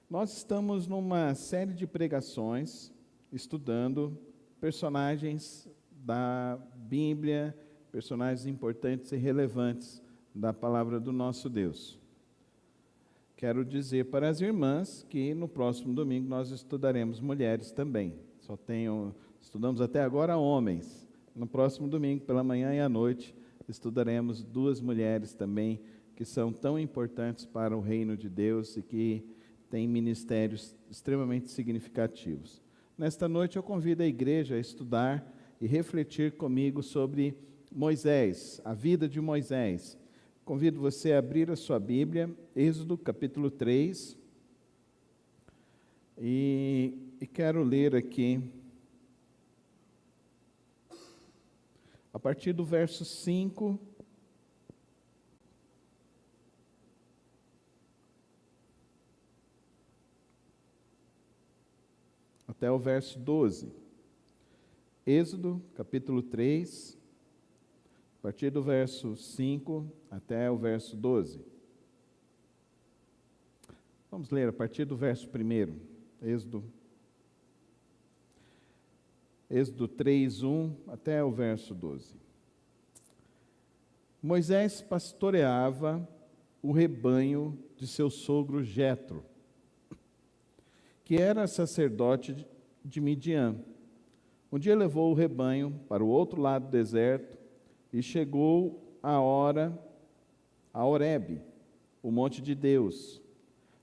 Nós estamos numa série de pregações, estudando personagens da Bíblia, personagens importantes e relevantes da palavra do nosso Deus. Quero dizer para as irmãs que no próximo domingo nós estudaremos mulheres também. Estudamos até agora homens. No próximo domingo, pela manhã e à noite, estudaremos duas mulheres também, que são tão importantes para o reino de Deus e que têm ministérios extremamente significativos. Nesta noite eu convido a igreja a estudar e refletir comigo sobre Moisés, a vida de Moisés. Convido você a abrir a sua Bíblia, Êxodo capítulo 3, e quero ler aqui, a partir do verso 5, até o verso 12. Êxodo, capítulo 3, a partir do verso 5 até o verso 12. Vamos ler a partir do verso 1, Êxodo 3, 1 até o verso 12. Moisés pastoreava o rebanho de seu sogro Jetro, que era sacerdote de Midian. Um dia levou o rebanho para o outro lado do deserto e chegou a Horebe, o monte de Deus.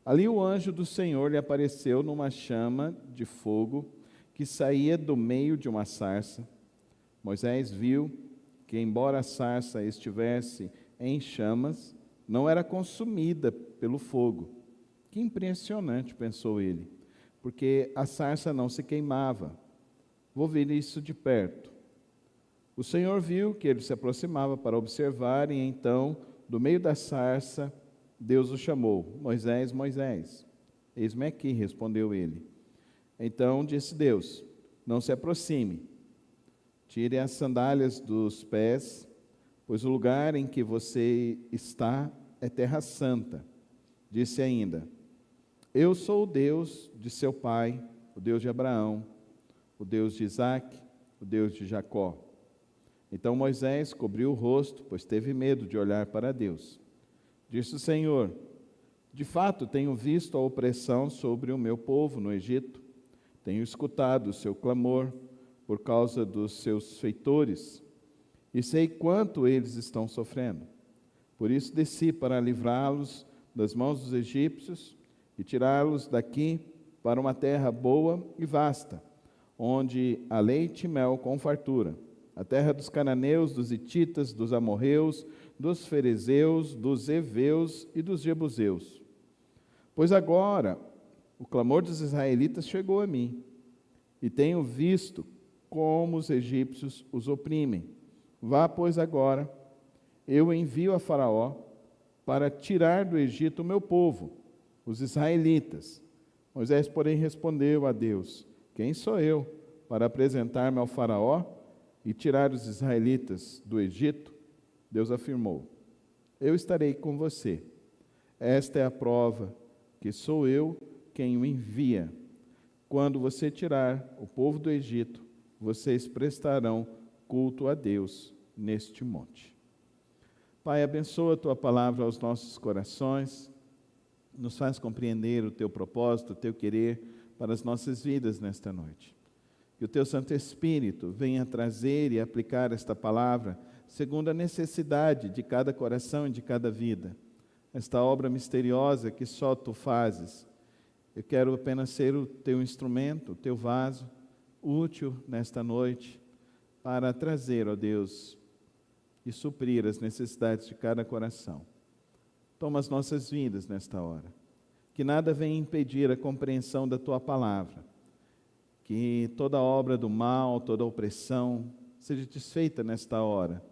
Ali o anjo do Senhor lhe apareceu numa chama de fogo que saía do meio de uma sarça. Moisés viu que, embora a sarça estivesse em chamas, não era consumida pelo fogo. Que impressionante, pensou ele, porque a sarça não se queimava. Vou ver isso de perto. O Senhor viu que ele se aproximava para observar, e então, do meio da sarça, Deus o chamou: Moisés, Moisés. Eis-me aqui, respondeu ele. Então disse Deus: não se aproxime, tire as sandálias dos pés, pois o lugar em que você está é terra santa. Disse ainda: eu sou o Deus de seu pai, o Deus de Abraão, o Deus de Isaque, o Deus de Jacó. Então Moisés cobriu o rosto, pois teve medo de olhar para Deus. Disse o Senhor: de fato tenho visto a opressão sobre o meu povo no Egito. Tenho escutado o seu clamor por causa dos seus feitores, e sei quanto eles estão sofrendo. Por isso desci para livrá-los das mãos dos egípcios e tirá-los daqui para uma terra boa e vasta, onde há leite e mel com fartura, a terra dos cananeus, dos hititas, dos amorreus, dos ferezeus, dos heveus e dos jebuseus. Pois agora o clamor dos israelitas chegou a mim, e tenho visto como os egípcios os oprimem. Vá, pois, agora, eu envio a Faraó para tirar do Egito o meu povo, os israelitas. Moisés, porém, respondeu a Deus: quem sou eu para apresentar-me ao Faraó e tirar os israelitas do Egito? Deus afirmou: eu estarei com você. Esta é a prova que sou eu quem o envia. Quando você tirar o povo do Egito, vocês prestarão culto a Deus neste monte. Pai, abençoa a tua palavra aos nossos corações, nos faz compreender o teu propósito, o teu querer para as nossas vidas nesta noite. Que o teu Santo Espírito venha trazer e aplicar esta palavra segundo a necessidade de cada coração e de cada vida. Esta obra misteriosa que só tu fazes. Eu quero apenas ser o teu instrumento, o teu vaso, útil nesta noite, para trazer, ó Deus, e suprir as necessidades de cada coração. Toma as nossas vidas nesta hora. Que nada venha impedir a compreensão da tua palavra. Que toda obra do mal, toda opressão, seja desfeita nesta hora.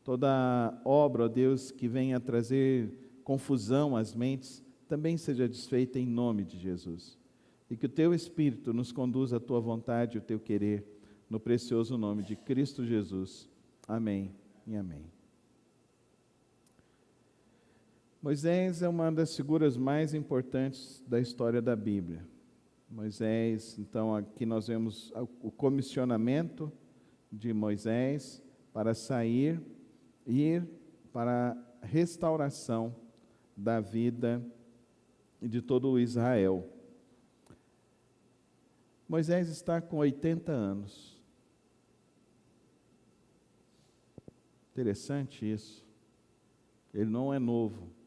Toda obra, ó Deus, que venha trazer confusão às mentes, também seja desfeita em nome de Jesus. E que o teu Espírito nos conduza à tua vontade e o teu querer, no precioso nome de Cristo Jesus. Amém e amém. Moisés é uma das figuras mais importantes da história da Bíblia. Moisés, então, aqui nós vemos o comissionamento de Moisés para sair, ir para a restauração da vida de todo o Israel. Moisés está com 80 anos. Interessante isso. Ele não é novo.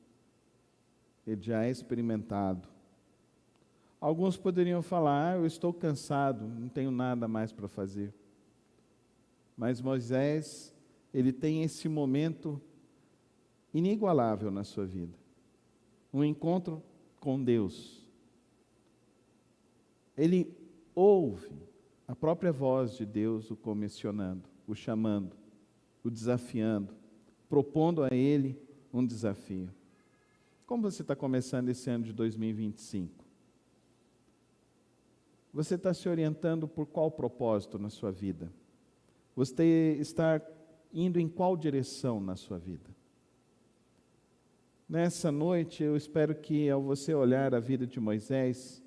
Ele já é experimentado. Alguns poderiam falar, eu estou cansado, não tenho nada mais para fazer. Mas Moisés, ele tem esse momento inigualável na sua vida. Um encontro com Deus. Ele ouve a própria voz de Deus o comissionando, o chamando, o desafiando, propondo a ele um desafio. Como você está começando esse ano de 2025? Você está se orientando por qual propósito na sua vida? Você está indo em qual direção na sua vida? Nessa noite, eu espero que ao você olhar a vida de Moisés,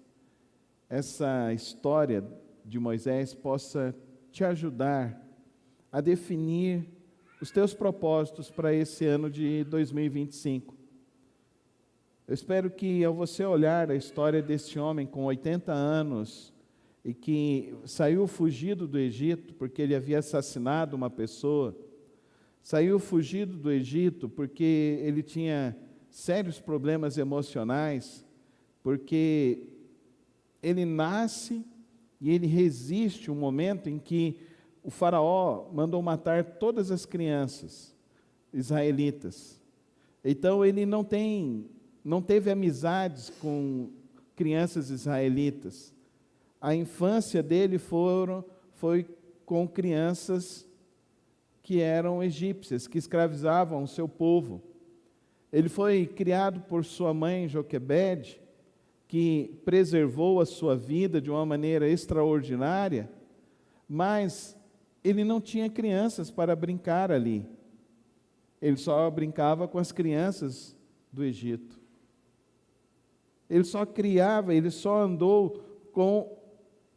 essa história de Moisés possa te ajudar a definir os teus propósitos para esse ano de 2025. Eu espero que ao você olhar a história desse homem com 80 anos e que saiu fugido do Egito porque ele havia assassinado uma pessoa, saiu fugido do Egito porque ele tinha sérios problemas emocionais, porque ele nasce e ele resiste um momento em que o faraó mandou matar todas as crianças israelitas. Então ele não teve amizades com crianças israelitas. A infância dele foi com crianças que eram egípcias, que escravizavam o seu povo. Ele foi criado por sua mãe, Joquebede, que preservou a sua vida de uma maneira extraordinária, mas ele não tinha crianças para brincar ali. Ele só brincava com as crianças do Egito. Ele só andou com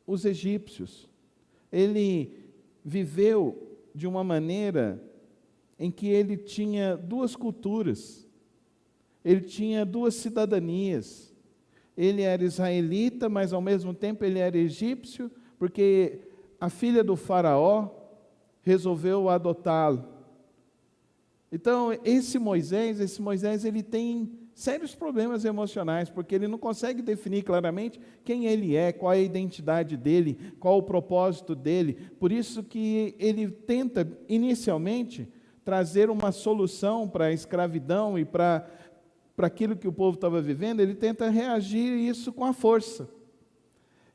os egípcios. Ele viveu de uma maneira em que ele tinha duas culturas. Ele tinha duas cidadanias. Ele era israelita, mas ao mesmo tempo ele era egípcio, porque a filha do faraó resolveu adotá-lo. Então, esse Moisés, ele tem sérios problemas emocionais, porque ele não consegue definir claramente quem ele é, qual é a identidade dele, qual o propósito dele. Por isso que ele tenta, inicialmente, trazer uma solução para a escravidão e para aquilo que o povo estava vivendo. Ele tenta reagir isso com a força.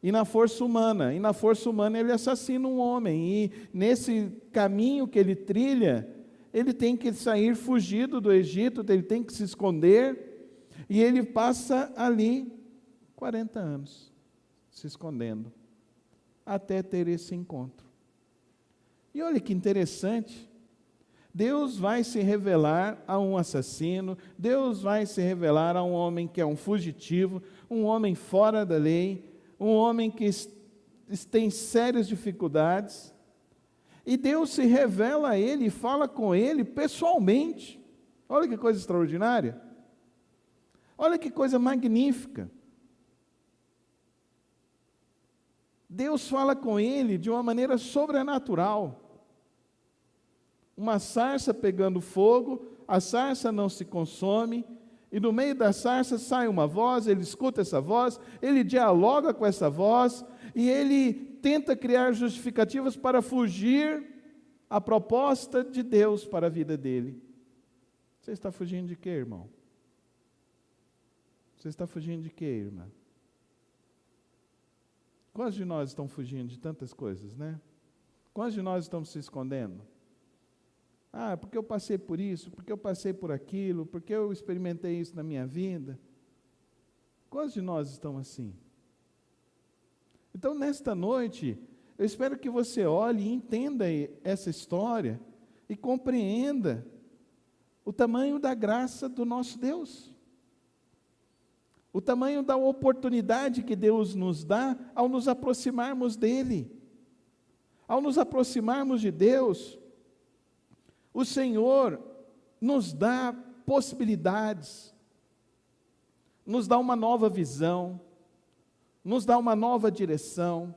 E na força humana ele assassina um homem, e nesse caminho que ele trilha, ele tem que sair fugido do Egito, ele tem que se esconder, e ele passa ali 40 anos, se escondendo, até ter esse encontro. E olha que interessante, Deus vai se revelar a um assassino, Deus vai se revelar a um homem que é um fugitivo, um homem fora da lei, um homem que tem sérias dificuldades, e Deus se revela a ele e fala com ele pessoalmente. Olha que coisa extraordinária. Olha que coisa magnífica. Deus fala com ele de uma maneira sobrenatural. Uma sarça pegando fogo, a sarça não se consome, e no meio da sarça sai uma voz, ele escuta essa voz, ele dialoga com essa voz, e ele tenta criar justificativas para fugir à proposta de Deus para a vida dele. Você está fugindo de quê, irmão? Você está fugindo de quê, irmã? Quantos de nós estão fugindo de tantas coisas, né? Quantos de nós estamos se escondendo? Ah, porque eu passei por isso, porque eu passei por aquilo, porque eu experimentei isso na minha vida. Quantos de nós estão assim? Então, nesta noite, eu espero que você olhe e entenda essa história e compreenda o tamanho da graça do nosso Deus. o tamanho da oportunidade que Deus nos dá ao nos aproximarmos dEle. Ao nos aproximarmos de Deus, o Senhor nos dá possibilidades, nos dá uma nova visão, nos dá uma nova direção,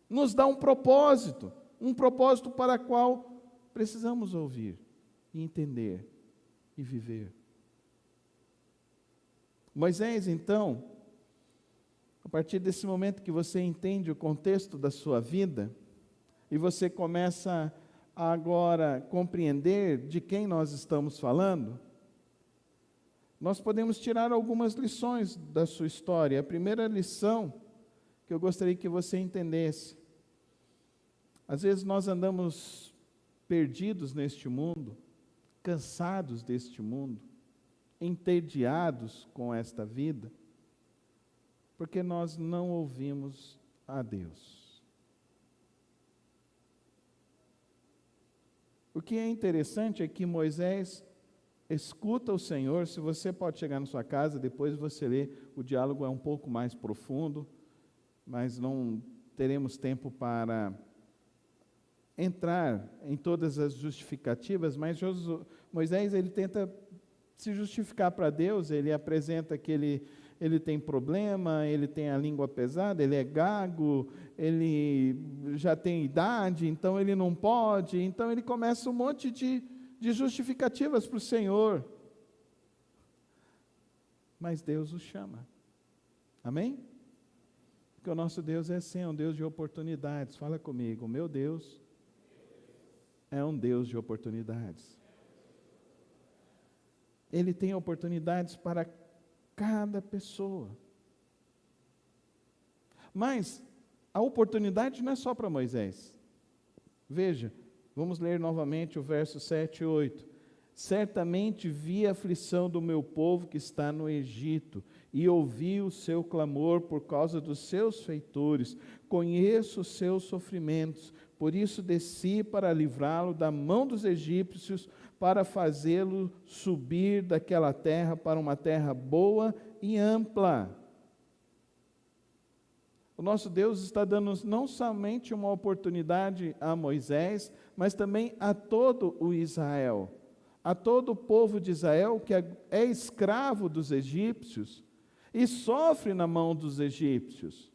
nos dá um propósito para o qual precisamos ouvir, e entender e viver. Moisés, então, a partir desse momento que você entende o contexto da sua vida, e você começa a agora compreender de quem nós estamos falando, nós podemos tirar algumas lições da sua história. A primeira lição que eu gostaria que você entendesse: às vezes nós andamos perdidos neste mundo, cansados deste mundo, entediados com esta vida, porque nós não ouvimos a Deus. O que é interessante é que Moisés escuta o Senhor. Se você pode chegar na sua casa, depois você lê, o diálogo é um pouco mais profundo, mas não teremos tempo para entrar em todas as justificativas, mas Moisés, ele tenta se justificar para Deus. Ele apresenta que ele tem problema, ele tem a língua pesada, ele é gago, ele já tem idade, então ele não pode. Então ele começa um monte de justificativas para o Senhor. Mas Deus o chama. Amém? Porque o nosso Deus é assim, é um Deus de oportunidades. Fala comigo: o meu Deus é um Deus de oportunidades. Ele tem oportunidades para cada pessoa. Mas a oportunidade não é só para Moisés. Veja, vamos ler novamente o verso 7 e 8. Certamente vi a aflição do meu povo que está no Egito, e ouvi o seu clamor por causa dos seus feitores. Conheço os seus sofrimentos, por isso desci para livrá-lo da mão dos egípcios, para fazê-lo subir daquela terra para uma terra boa e ampla. O nosso Deus está dando não somente uma oportunidade a Moisés, mas também a todo o Israel, a todo o povo de Israel que é escravo dos egípcios e sofre na mão dos egípcios.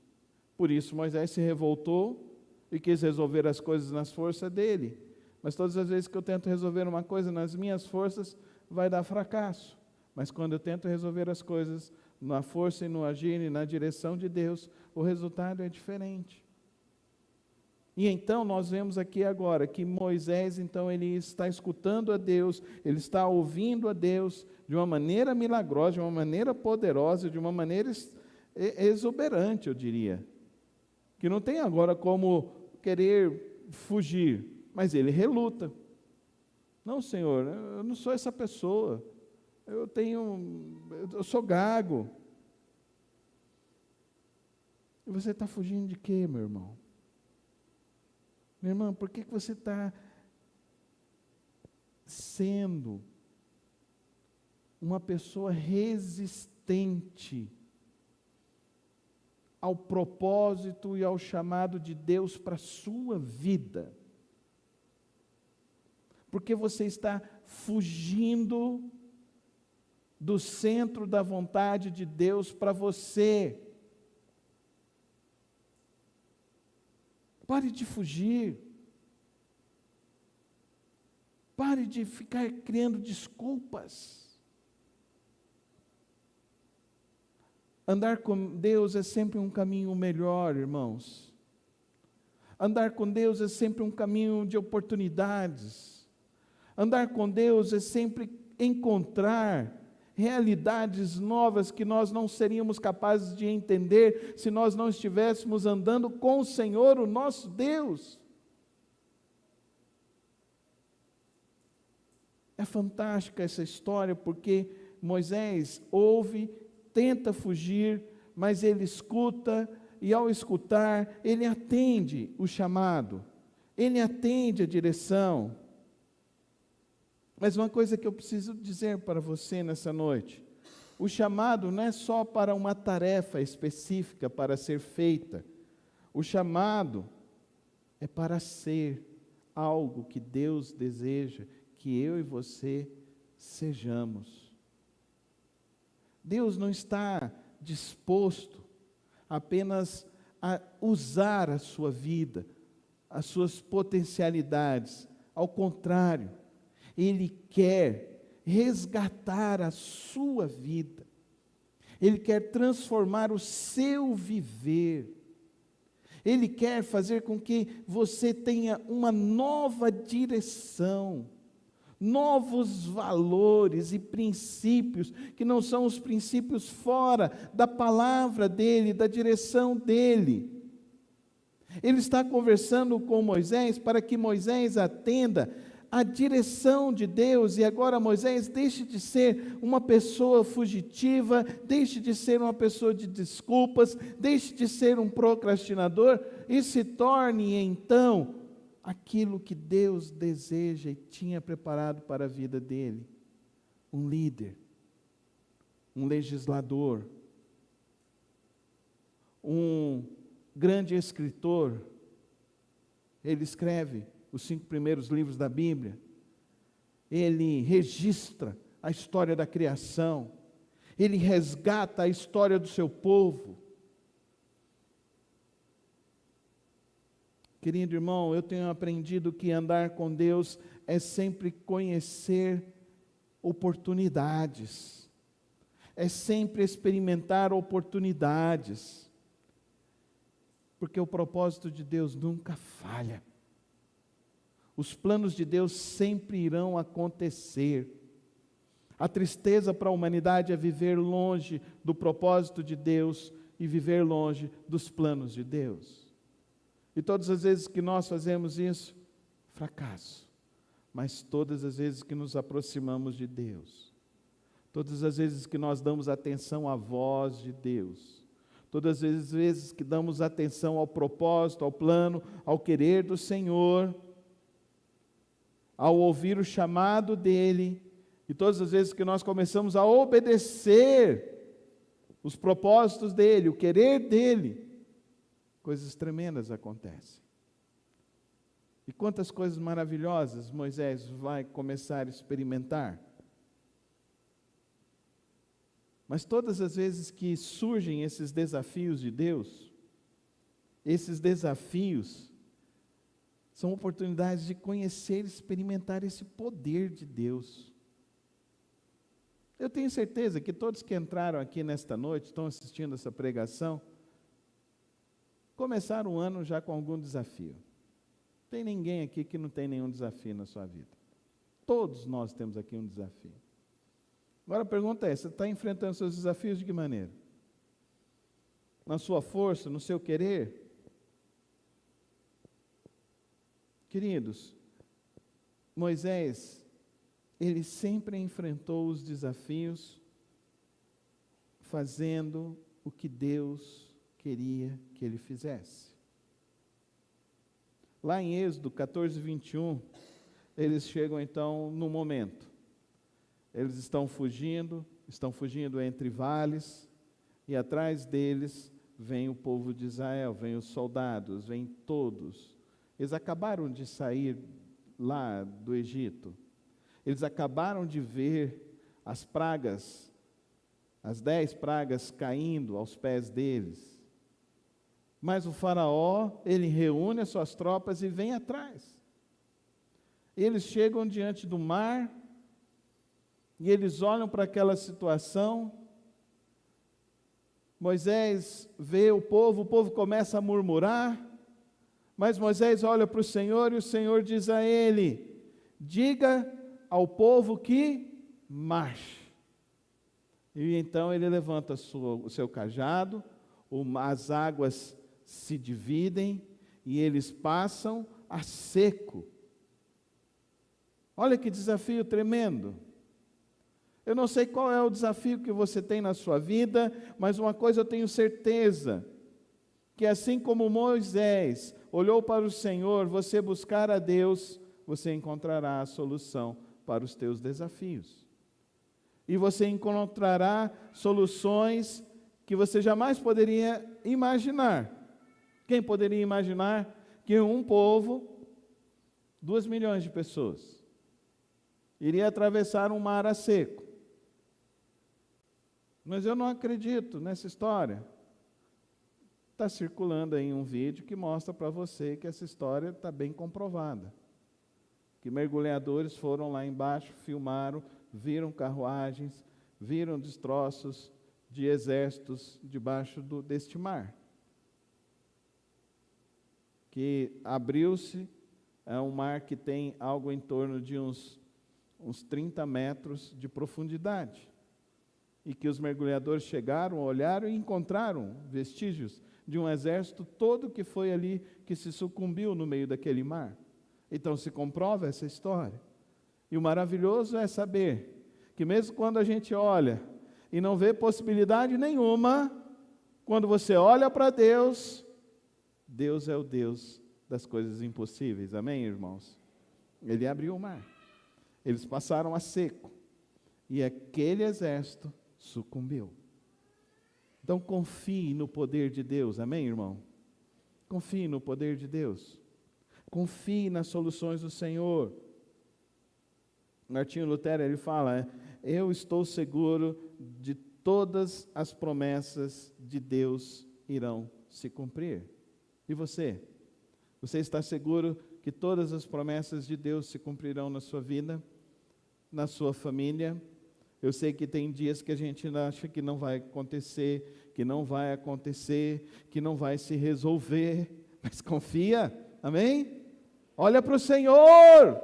Por isso Moisés se revoltou e quis resolver as coisas nas forças dele. Mas todas as vezes que eu tento resolver uma coisa nas minhas forças, vai dar fracasso. Mas quando eu tento resolver as coisas na força e no agir e na direção de Deus, o resultado é diferente. E então nós vemos aqui agora que Moisés, então, ele está escutando a Deus, ele está ouvindo a Deus de uma maneira milagrosa, de uma maneira poderosa, de uma maneira exuberante, eu diria. Que não tem agora como querer fugir, mas ele reluta. Não, Senhor, eu não sou essa pessoa, eu sou gago. E você está fugindo de quê, meu irmão? Minha irmã, por que você está sendo uma pessoa resistente ao propósito e ao chamado de Deus para a sua vida? Porque você está fugindo do centro da vontade de Deus para você. Pare de fugir. Pare de ficar criando desculpas. Andar com Deus é sempre um caminho melhor, irmãos. Andar com Deus é sempre um caminho de oportunidades. Andar com Deus é sempre encontrar realidades novas que nós não seríamos capazes de entender se nós não estivéssemos andando com o Senhor, o nosso Deus. É fantástica essa história, porque Moisés ouve, tenta fugir, mas ele escuta, e ao escutar, ele atende o chamado, ele atende a direção. Mas uma coisa que eu preciso dizer para você nessa noite: O chamado não é só para uma tarefa específica para ser feita. O chamado é para ser algo que Deus deseja que eu e você sejamos. Deus não está disposto apenas a usar a sua vida, as suas potencialidades. Ao contrário, Ele quer resgatar a sua vida. Ele quer transformar o seu viver. Ele quer fazer com que você tenha uma nova direção, novos valores e princípios, que não são os princípios fora da palavra dEle, da direção dEle. Ele está conversando com Moisés para que Moisés atenda a direção de Deus, e agora Moisés deixe de ser uma pessoa fugitiva, deixe de ser uma pessoa de desculpas, deixe de ser um procrastinador, e se torne então aquilo que Deus deseja e tinha preparado para a vida dele, um líder, um legislador, um grande escritor. Ele escreve os 5 primeiros livros da Bíblia, ele registra a história da criação, ele resgata a história do seu povo. Querido irmão, eu tenho aprendido que andar com Deus é sempre conhecer oportunidades, é sempre experimentar oportunidades, porque o propósito de Deus nunca falha. Os planos de Deus sempre irão acontecer. A tristeza para a humanidade é viver longe do propósito de Deus e viver longe dos planos de Deus. E todas as vezes que nós fazemos isso, fracasso. Mas todas as vezes que nos aproximamos de Deus, todas as vezes que nós damos atenção à voz de Deus, todas as vezes que damos atenção ao propósito, ao plano, ao querer do Senhor, ao ouvir o chamado dEle, e todas as vezes que nós começamos a obedecer os propósitos dEle, o querer dEle, coisas tremendas acontecem. E quantas coisas maravilhosas Moisés vai começar a experimentar. Mas todas as vezes que surgem esses desafios de Deus, esses desafios são oportunidades de conhecer e experimentar esse poder de Deus. Eu tenho certeza que todos que entraram aqui nesta noite, estão assistindo essa pregação, começaram o ano já com algum desafio. Não tem ninguém aqui que não tem nenhum desafio na sua vida. Todos nós temos aqui um desafio. Agora a pergunta é, você está enfrentando seus desafios de que maneira? Na sua força, no seu querer? Queridos, Moisés, ele sempre enfrentou os desafios fazendo o que Deus queria que ele fizesse. Lá em Êxodo 14, 21, eles chegam então no momento. Eles estão fugindo entre vales, e atrás deles vem o povo de Israel, vem os soldados, vem todos. Eles acabaram de sair lá do Egito. Eles acabaram de ver as pragas, as 10 pragas caindo aos pés deles. Mas o faraó, ele reúne as suas tropas e vem atrás. Eles chegam diante do mar, e eles olham para aquela situação. Moisés vê o povo começa a murmurar, mas Moisés olha para o Senhor, e o Senhor diz a ele: diga ao povo que marche. E então ele levanta o seu cajado, as águas se dividem, e eles passam a seco. Olha que desafio tremendo. Eu não sei qual é o desafio que você tem na sua vida, mas uma coisa eu tenho certeza, que assim como Moisés olhou para o Senhor, você buscar a Deus, você encontrará a solução para os teus desafios. E você encontrará soluções que você jamais poderia imaginar. Quem poderia imaginar que um povo, 2 milhões de pessoas, iria atravessar um mar a seco? Mas eu não acredito nessa história. Está circulando aí um vídeo que mostra para você que essa história está bem comprovada. Que mergulhadores foram lá embaixo, filmaram, viram carruagens, viram destroços de exércitos debaixo deste mar. Que abriu-se, é um mar que tem algo em torno de uns 30 metros de profundidade. E que os mergulhadores chegaram, olharam e encontraram vestígios de um exército todo que foi ali, que se sucumbiu no meio daquele mar. Então se comprova essa história. E o maravilhoso é saber que mesmo quando a gente olha e não vê possibilidade nenhuma, quando você olha para Deus, Deus é o Deus das coisas impossíveis. Amém, irmãos? Ele abriu o mar. Eles passaram a seco. E aquele exército sucumbiu. Então confie no poder de Deus, amém, irmão? Confie no poder de Deus. Confie nas soluções do Senhor. Martinho Lutero, ele fala, eu estou seguro de todas as promessas de Deus irão se cumprir. E você? Você está seguro que todas as promessas de Deus se cumprirão na sua vida, na sua família? Eu sei que tem dias que a gente acha que não vai acontecer, que não vai acontecer, que não vai se resolver, mas confia, amém? Olha para o Senhor,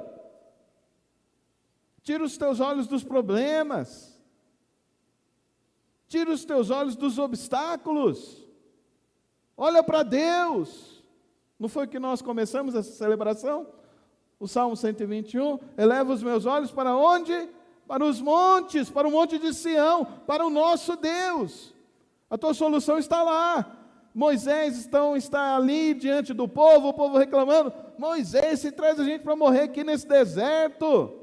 tira os teus olhos dos problemas, tira os teus olhos dos obstáculos, olha para Deus. Não foi que nós começamos essa celebração? O Salmo 121, eleva os meus olhos para onde? Para os montes, para o monte de Sião, para o nosso Deus. A tua solução está lá. Moisés está ali diante do povo, o povo reclamando, Moisés, se traz a gente para morrer aqui nesse deserto.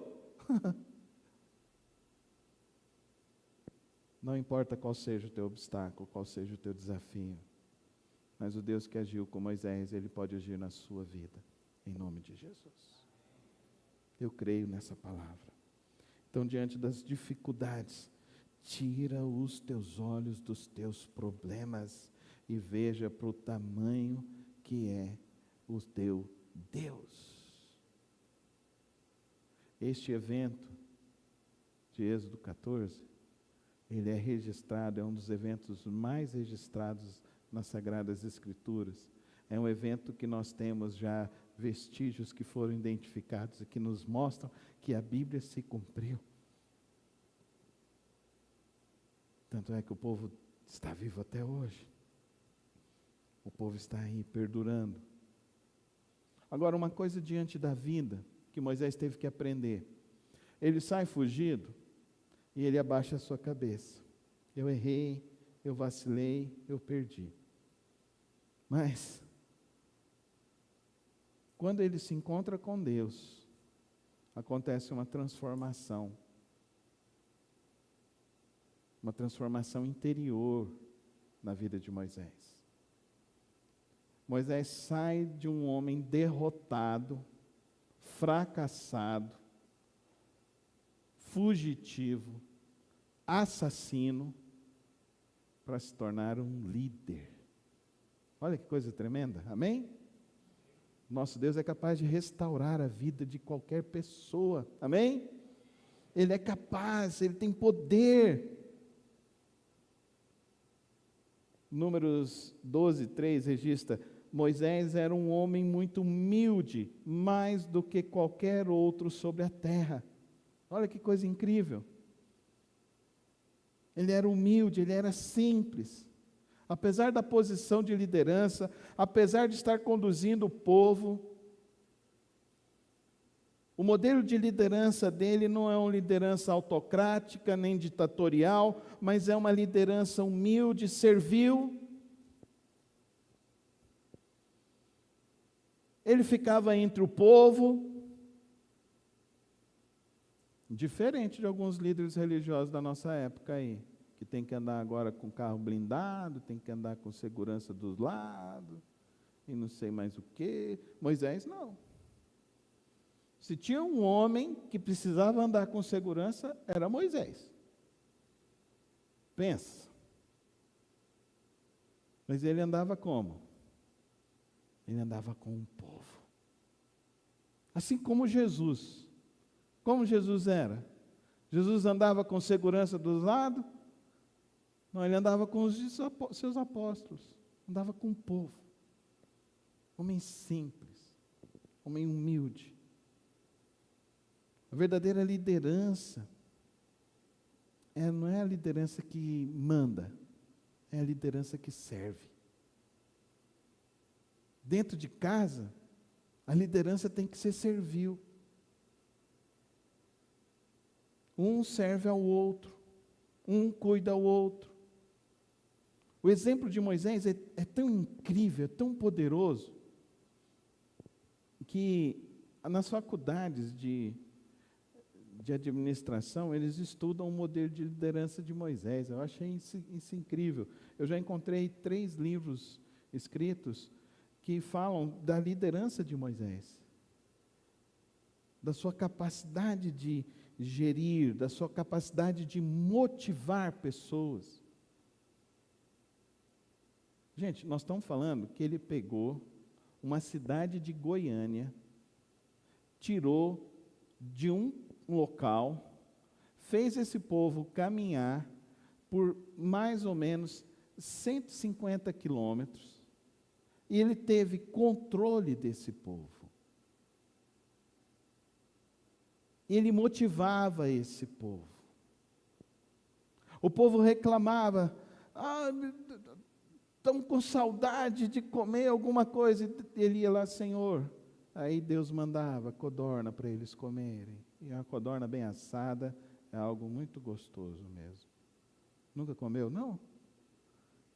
Não importa qual seja o teu obstáculo, qual seja o teu desafio, mas o Deus que agiu com Moisés, Ele pode agir na sua vida, em nome de Jesus. Eu creio nessa palavra. Então, diante das dificuldades, tira os teus olhos dos teus problemas e veja para o tamanho que é o teu Deus. Este evento de Êxodo 14, ele é registrado, é um dos eventos mais registrados nas Sagradas Escrituras. É um evento que nós temos já vestígios que foram identificados e que nos mostram que a Bíblia se cumpriu. Tanto é que o povo está vivo até hoje. O povo está aí perdurando. Agora, uma coisa diante da vida que Moisés teve que aprender. Ele sai fugido e ele abaixa a sua cabeça. Eu errei, eu vacilei, eu perdi. Mas quando ele se encontra com Deus, acontece uma transformação interior na vida de Moisés. Moisés sai de um homem derrotado, fracassado, fugitivo, assassino, para se tornar um líder. Olha que coisa tremenda, amém? Nosso Deus é capaz de restaurar a vida de qualquer pessoa, amém? Ele é capaz, Ele tem poder. Números 12, 3 registra, Moisés era um homem muito humilde, mais do que qualquer outro sobre a terra. Olha que coisa incrível. Ele era humilde, ele era simples. Apesar da posição de liderança, apesar de estar conduzindo o povo, o modelo de liderança dele não é uma liderança autocrática, nem ditatorial, mas é uma liderança humilde, servil. Ele ficava entre o povo, Diferente de alguns líderes religiosos da nossa época aí, que tem que andar agora com carro blindado, tem que andar com segurança dos lados, e não sei mais o quê. Moisés não. Se tinha um homem que precisava andar com segurança, era Moisés. Pensa. Mas ele andava como? Ele andava com o povo. Assim como Jesus. Como Jesus era? Jesus andava com segurança dos lados? Não, ele andava com os seus apóstolos. Andava com o povo. Homem simples. Homem humilde. A verdadeira liderança não é a liderança que manda, é a liderança que serve. Dentro de casa, a liderança tem que ser servil. Um serve ao outro, um cuida ao outro. O exemplo de Moisés é tão incrível, é tão poderoso, que nas faculdades de administração, eles estudam o modelo de liderança de Moisés. Eu achei isso incrível. Eu já encontrei 3 livros escritos que falam da liderança de Moisés, da sua capacidade de gerir, da sua capacidade de motivar pessoas. Gente, nós estamos falando que ele pegou uma cidade de Goiânia, tirou de um local, fez esse povo caminhar por mais ou menos 150 quilômetros, e ele teve controle desse povo. Ele motivava esse povo. O povo reclamava, estão com saudade de comer alguma coisa, e ele ia lá, Senhor. Aí Deus mandava codorna para eles comerem. E a codorna bem assada é algo muito gostoso mesmo. Nunca comeu? Não?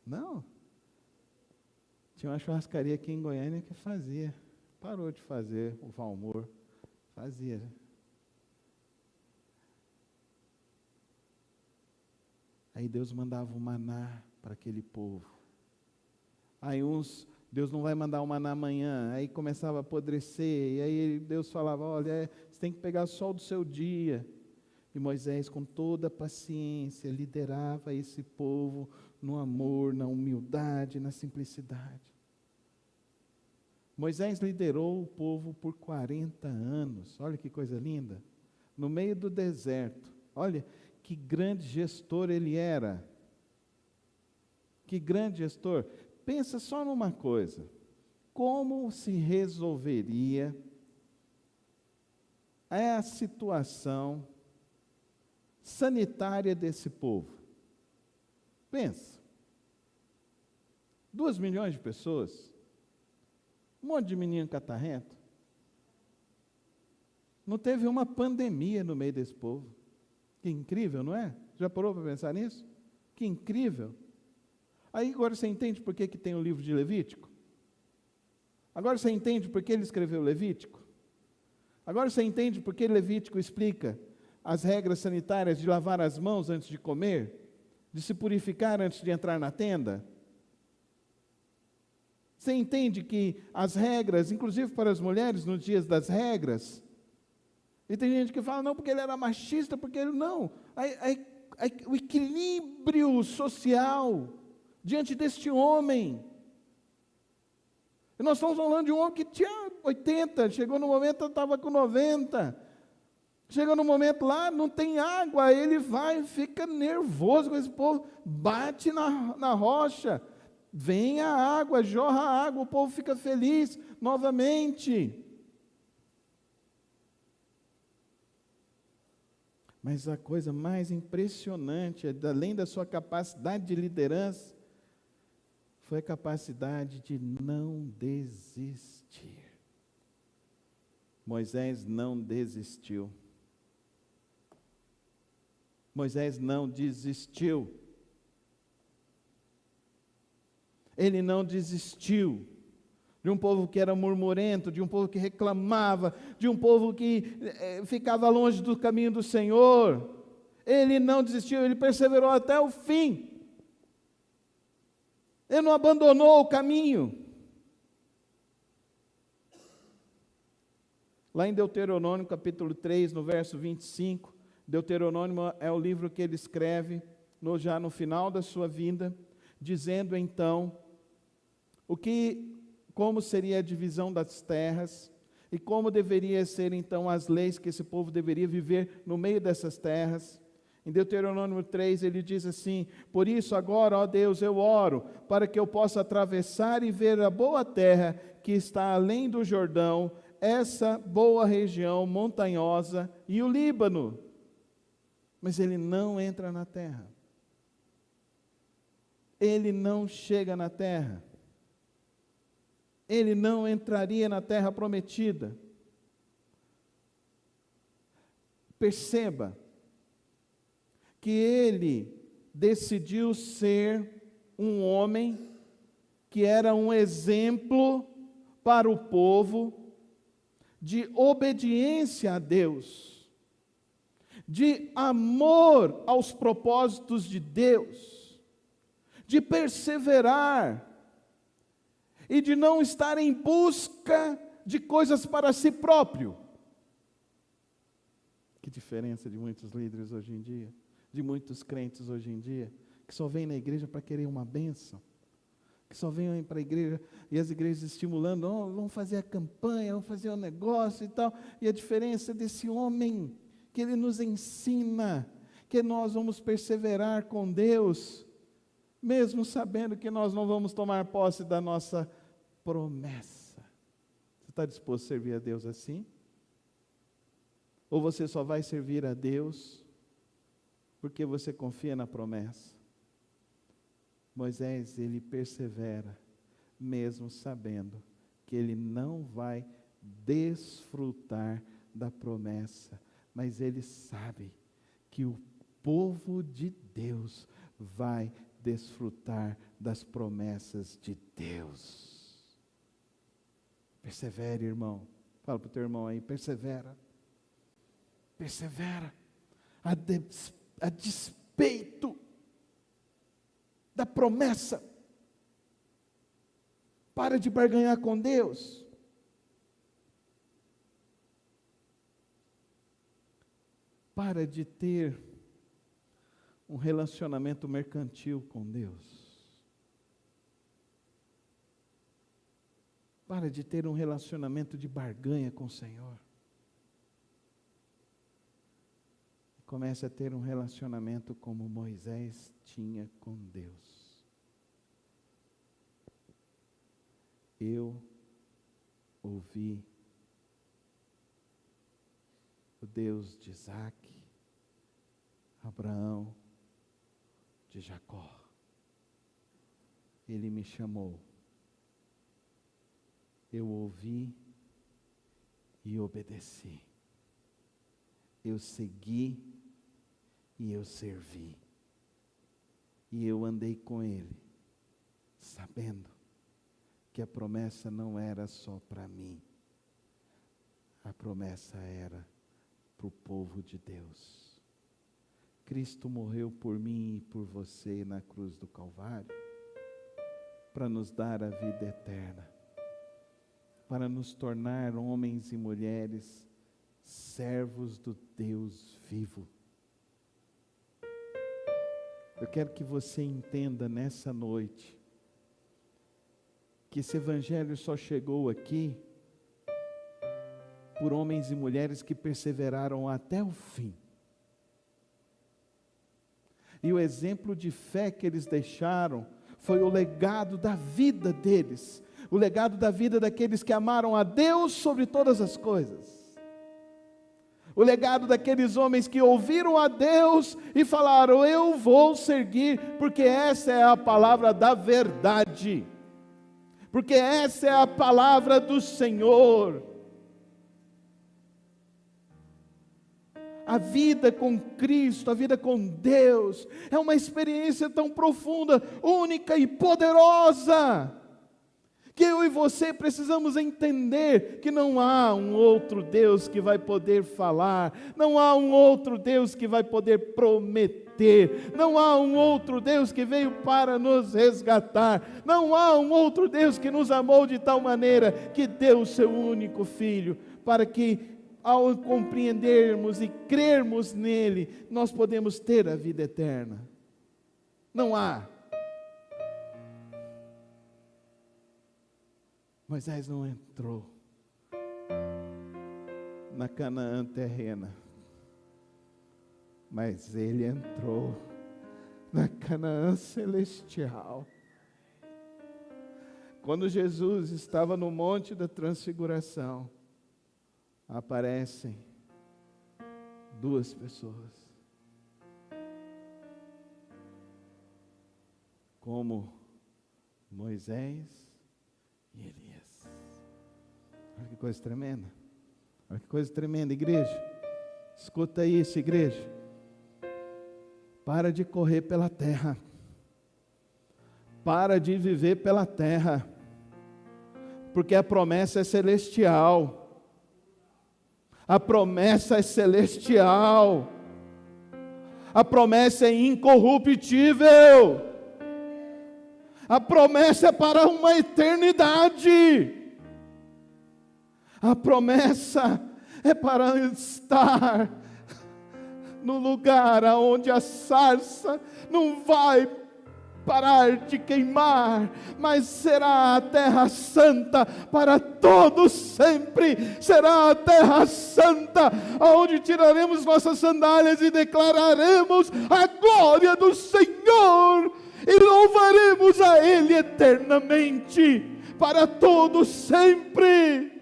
Não? Tinha uma churrascaria aqui em Goiânia que fazia. Parou de fazer o Valmor. Fazia. Aí Deus mandava o maná para aquele povo. Aí Deus não vai mandar o maná amanhã. Aí começava a apodrecer. E aí Deus falava, olha, você tem que pegar só do seu dia. E Moisés, com toda a paciência, liderava esse povo no amor, na humildade, na simplicidade. Moisés liderou o povo por 40 anos. Olha que coisa linda. No meio do deserto. Olha que grande gestor ele era. Que grande gestor. Pensa só numa coisa. Como se resolveria a situação sanitária desse povo? Pensa. 2 milhões de pessoas. Um monte de menino catarrento. Não teve uma pandemia no meio desse povo. Que incrível, não é? Já parou para pensar nisso? Que incrível. Aí agora você entende por que tem o livro de Levítico? Agora você entende por que ele escreveu Levítico? Agora você entende por que Levítico explica as regras sanitárias de lavar as mãos antes de comer? De se purificar antes de entrar na tenda? Você entende que as regras, inclusive para as mulheres, nos dias das regras, e tem gente que fala, não, porque ele era machista, porque ele não. O equilíbrio social diante deste homem. E nós estamos falando de um homem que tinha 80, chegou no momento, estava com 90. Chega no momento lá, não tem água, ele vai, fica nervoso com esse povo, bate na rocha, vem a água, jorra a água, o povo fica feliz novamente. Mas a coisa mais impressionante, além da sua capacidade de liderança, foi a capacidade de não desistir. Moisés não desistiu. Moisés não desistiu. Ele não desistiu de um povo que era murmurento, de um povo que reclamava, de um povo que ficava longe do caminho do Senhor. Ele não desistiu, ele perseverou até o fim. Ele não abandonou o caminho. Lá em Deuteronômio, capítulo 3, no verso 25, Deuteronômio é o livro que ele escreve já no final da sua vida, dizendo então como seria a divisão das terras e como deveria ser então as leis que esse povo deveria viver no meio dessas terras. Em Deuteronômio 3 ele diz assim: por isso agora, ó Deus, eu oro para que eu possa atravessar e ver a boa terra que está além do Jordão, essa boa região montanhosa e o Líbano. Mas ele não entra na terra. Ele não chega na terra. Ele não entraria na terra prometida. Perceba que ele decidiu ser um homem que era um exemplo para o povo de obediência a Deus, de amor aos propósitos de Deus, de perseverar e de não estar em busca de coisas para si próprio. Que diferença de muitos líderes hoje em dia, de muitos crentes hoje em dia, que só vêm na igreja para querer uma bênção, que só vêm para a igreja e as igrejas estimulando, vamos fazer a campanha, vamos fazer o negócio e tal. E a diferença desse homem, que ele nos ensina que nós vamos perseverar com Deus, mesmo sabendo que nós não vamos tomar posse da nossa promessa. Você está disposto a servir a Deus assim? Ou você só vai servir a Deus porque você confia na promessa? Moisés, ele persevera, mesmo sabendo que ele não vai desfrutar da promessa, mas ele sabe que o povo de Deus vai desfrutar das promessas de Deus. Persevere, irmão. Fala para o teu irmão aí, persevera. Persevera. A despeito da promessa. Para de barganhar com Deus. Para de ter um relacionamento mercantil com Deus. Para de ter um relacionamento de barganha com o Senhor. Comece a ter um relacionamento como Moisés tinha com Deus. Eu ouvi o Deus de Isaac, Abraão, de Jacó. Ele me chamou. Eu ouvi e obedeci. Eu segui e eu servi. E eu andei com Ele, sabendo que a promessa não era só para mim. A promessa era para o povo de Deus. Cristo morreu por mim e por você na cruz do Calvário, para nos dar a vida eterna, para nos tornar homens e mulheres servos do Deus vivo. Eu quero que você entenda nessa noite que esse evangelho só chegou aqui por homens e mulheres que perseveraram até o fim. E o exemplo de fé que eles deixaram foi o legado da vida deles, o legado da vida daqueles que amaram a Deus sobre todas as coisas. O legado daqueles homens que ouviram a Deus e falaram: eu vou seguir, porque essa é a palavra da verdade, porque essa é a palavra do Senhor. A vida com Cristo, a vida com Deus, é uma experiência tão profunda, única e poderosa, que eu e você precisamos entender que não há um outro Deus que vai poder falar, não há um outro Deus que vai poder prometer, não há um outro Deus que veio para nos resgatar, não há um outro Deus que nos amou de tal maneira que deu o seu único Filho, para que ao compreendermos e crermos nele, nós podemos ter a vida eterna. Não há. Moisés não entrou na Canaã terrena, mas ele entrou na Canaã celestial. Quando Jesus estava no Monte da Transfiguração, aparecem duas pessoas, como Moisés e Elias. Olha que coisa tremenda. Olha que coisa tremenda, igreja. Escuta isso, igreja. Para de correr pela terra. Para de viver pela terra. Porque a promessa é celestial. A promessa é celestial. A promessa é incorruptível. A promessa é para uma eternidade. A promessa é para estar no lugar onde a sarça não vai parar de queimar, mas será a terra santa para todos sempre. Será a terra santa onde tiraremos nossas sandálias e declararemos a glória do Senhor e louvaremos a Ele eternamente, para todos sempre.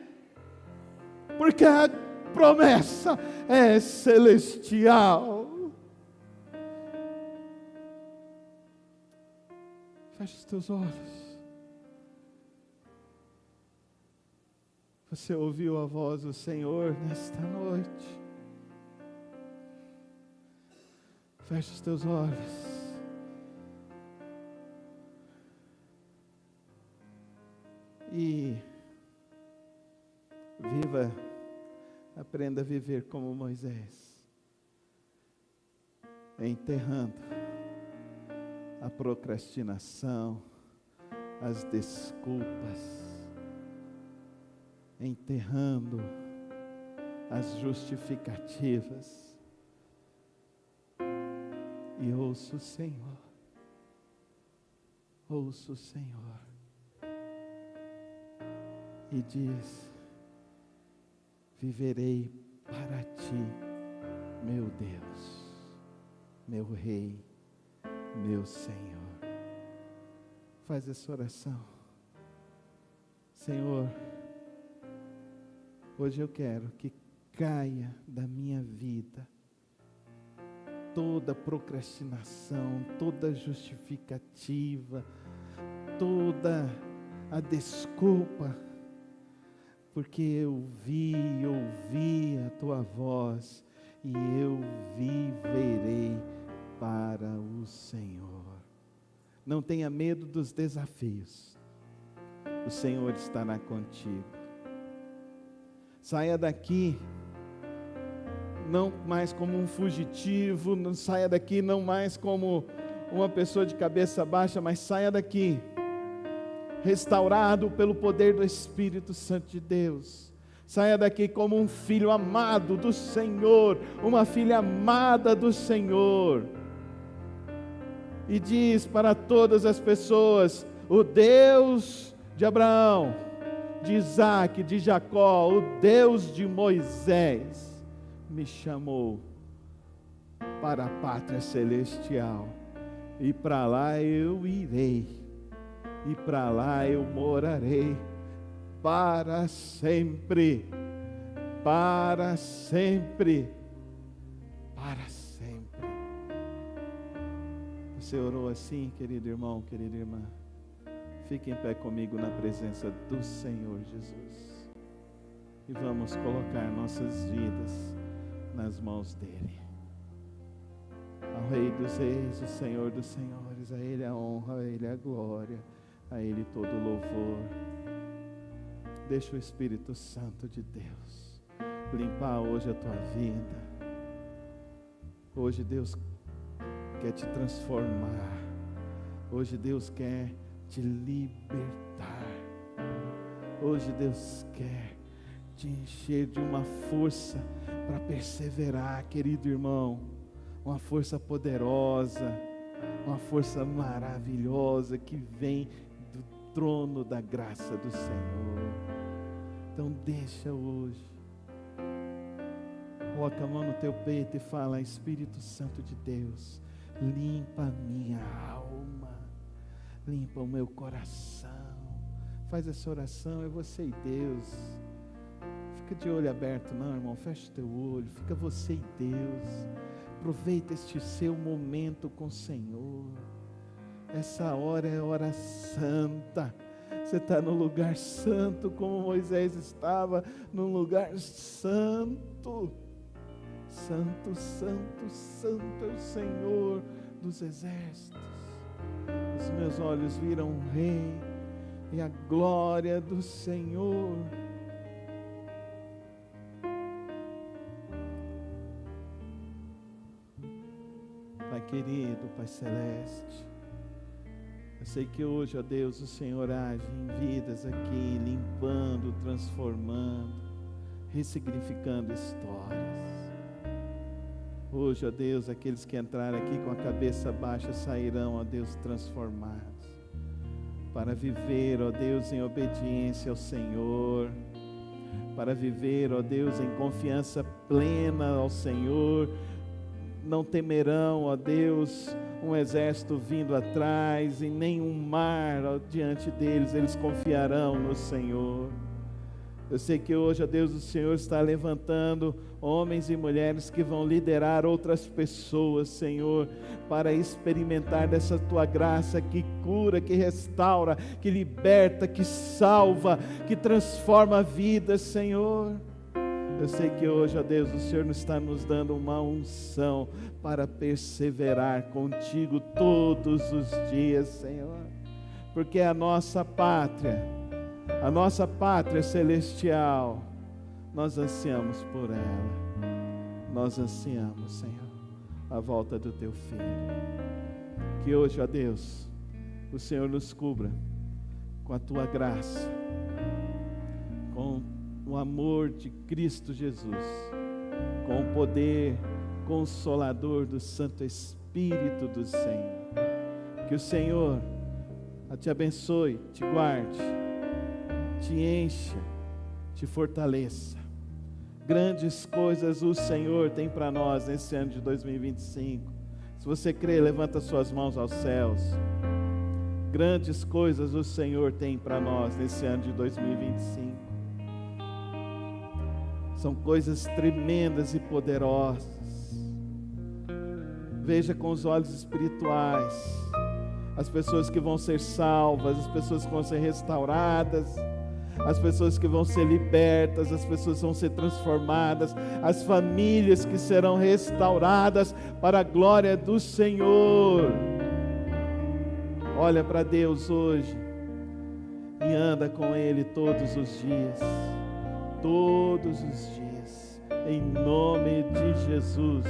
Porque a promessa é celestial. Feche os teus olhos. Você ouviu a voz do Senhor nesta noite? Feche os teus olhos. E aprenda a viver como Moisés, enterrando a procrastinação, as desculpas, enterrando as justificativas, e ouça o Senhor, e diz: viverei para ti, meu Deus, meu Rei, meu Senhor. Faz essa oração. Senhor, hoje eu quero que caia da minha vida toda procrastinação, toda justificativa, toda a desculpa, porque eu ouvi a tua voz e eu viverei para o Senhor. Não tenha medo dos desafios, o Senhor estará contigo. Saia daqui não mais como um fugitivo, não saia daqui não mais como uma pessoa de cabeça baixa, mas saia daqui restaurado pelo poder do Espírito Santo de Deus. Saia daqui como um filho amado do Senhor, uma filha amada do Senhor. E diz para todas as pessoas: o Deus de Abraão, de Isaac, de Jacó, o Deus de Moisés, me chamou para a pátria celestial, e para lá eu irei, e para lá eu morarei para sempre, para sempre, para sempre. Você orou assim, querido irmão, querida irmã? Fique em pé comigo na presença do Senhor Jesus e vamos colocar nossas vidas nas mãos dele. Ao Rei dos Reis, o Senhor dos Senhores, a Ele a honra, a Ele a glória, a Ele todo o louvor. Deixa o Espírito Santo de Deus limpar hoje a tua vida. Hoje Deus quer te transformar. Hoje Deus quer te libertar. Hoje Deus quer te encher de uma força para perseverar, querido irmão. Uma força poderosa, uma força maravilhosa que vem do trono da graça do Senhor. Então deixa hoje. Coloca a mão no teu peito e fala: Espírito Santo de Deus, limpa a minha alma, limpa o meu coração. Faz essa oração, é você e Deus. Fica de olho aberto não, irmão, fecha o teu olho, fica você e Deus. Aproveita este seu momento com o Senhor. Essa hora é hora santa. Você está no lugar santo, como Moisés estava num lugar santo. Santo, santo, santo é o Senhor dos exércitos. Os meus olhos viram o Rei e a glória do Senhor. Pai querido, Pai celeste, eu sei que hoje, ó Deus, o Senhor age em vidas aqui, limpando, transformando, ressignificando histórias. Hoje, ó Deus, aqueles que entraram aqui com a cabeça baixa sairão, ó Deus, transformados, para viver, ó Deus, em obediência ao Senhor, para viver, ó Deus, em confiança plena ao Senhor. Não temerão, ó Deus, um exército vindo atrás, e nem um mar diante deles. Eles confiarão no Senhor. Eu sei que hoje, ó Deus, o Senhor está levantando homens e mulheres que vão liderar outras pessoas, Senhor, para experimentar dessa tua graça que cura, que restaura, que liberta, que salva, que transforma vidas, Senhor. Eu sei que hoje, ó Deus, o Senhor está nos dando uma unção para perseverar contigo todos os dias, Senhor, porque a nossa pátria celestial, nós ansiamos por ela, nós ansiamos, Senhor, a volta do teu Filho. Que hoje, ó Deus, o Senhor nos cubra com a tua graça, com o amor de Cristo Jesus, com o poder consolador do Santo Espírito do Senhor. Que o Senhor te abençoe, te guarde, te encha, te fortaleça. Grandes coisas o Senhor tem para nós nesse ano de 2025. Se você crê, levanta suas mãos aos céus. Grandes coisas o Senhor tem para nós nesse ano de 2025. São coisas tremendas e poderosas. Veja com os olhos espirituais as pessoas que vão ser salvas, as pessoas que vão ser restauradas, as pessoas que vão ser libertas, as pessoas que vão ser transformadas, as famílias que serão restauradas para a glória do Senhor. Olha para Deus hoje e anda com Ele todos os dias. Todos os dias, em nome de Jesus,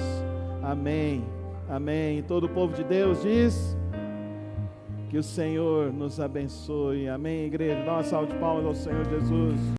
amém, amém. Todo o povo de Deus diz, que o Senhor nos abençoe, amém, igreja. Dá uma salva de palmas ao Senhor Jesus.